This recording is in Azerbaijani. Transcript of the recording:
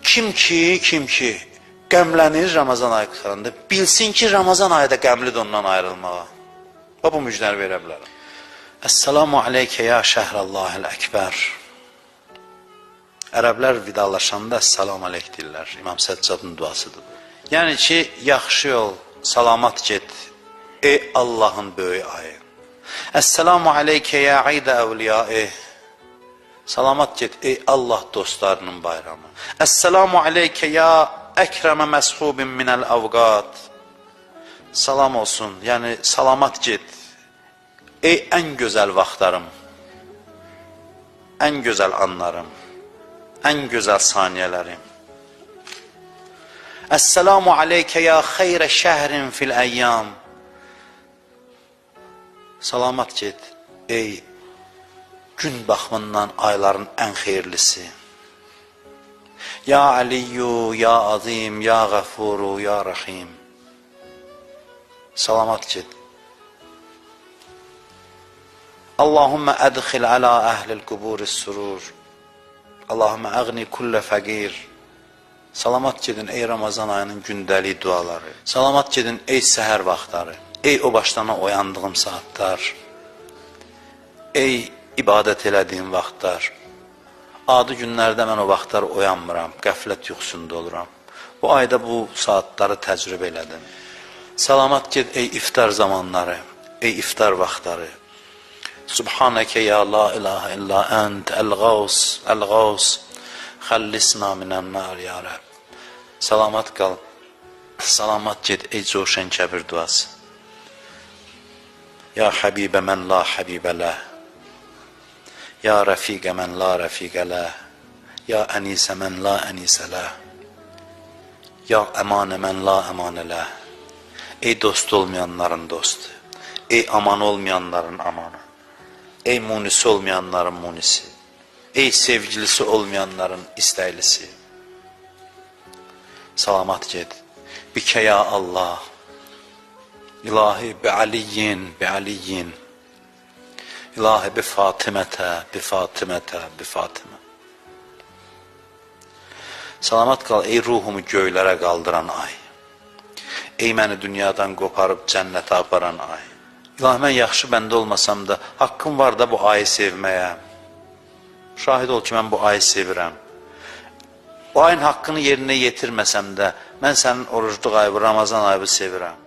Kim ki qəmlənir Ramazan ayı qısalında, bilsin ki, Ramazan ayı da qəmlidir ondan ayrılmağa. Və bu müjdəni verə bilərəm. Əssalamu aleykə ya şəhrəllahil əkbər. Ərəblər vidalaşanda əssalamu aleyk deyirlər. İmam Səccadın duasıdır. Yəni ki, yaxşı yol, salamat get, ey Allahın böyük ayı. Əssalamu aleykə ya aydə əvliyai. Salamat get, ey Allah dostlarının bayramı. Əssalamu aleykə ya əkrəmə məshubin minəl avqat. Salam olsun, yəni salamat get, ey ən gözəl vaxtlarım, ən gözəl anlarım, ən gözəl saniyələrim. Əssalamu aleykə ya xeyrə şəhrin fil əyyam. Salamat get, ey gün baxımından ayların ən xeyirlisi. Ya Aliyyu, ya Azim, ya Ğafuru, ya Rahim. Salamat get. Allahümmə ədxil əla əhlil quburis surur. Allahümmə əğni kullə fəqir. Salamat gedin ey Ramazan ayının gündəlik duaları. Salamat gedin ey səhər vaxtları. Ey o başlana oyandığım saatlar. Ey ibadət elədiyim vaxtlar. Adi günlərdə mən o vaxtlar oyanmıram, qəflət yuxusunda oluram. Bu ayda bu saatları təcrübə elədim. Salamat ged ey iftar zamanları, ey iftar vaxtları. Subhanəkə ya la ilahə illa ənt, əl-Qaus, əl-Qaus, xəllisna minən-nar ya Rəbb. Salamat qal, salamat ged ey coşan kəbir duası. Ya Həbibə mən la Həbibə ləh. Ya rəfiqə mən la rəfiqə ləh. Ya ənisə mən la ənisə ləh. Ya əmanə mən la əmanə ləh. Ey dost olmayanların dostu. Ey aman olmayanların amanı. Ey munisi olmayanların munisi. Ey sevgilisi olmayanların istəylisi. Salamat ged. Bikə ya Allah. İlahi bi aliyyin, bi aliyyin. İlahi bi Fatimətə, bi Fatimətə, bi Fatimə. Salamat qal ey ruhumu göylərə qaldıran ay. Ey məni dünyadan qoparıb cənnətə aparan ay. İlahi mən yaxşı bəndə olmasam da, haqqım var da bu ayı sevməyə. Şahid ol ki, mən bu ayı sevirəm. O ayın haqqını yerinə yetirməsəm də, mən sənin orucluq ayı, Ramazan ayı sevirəm.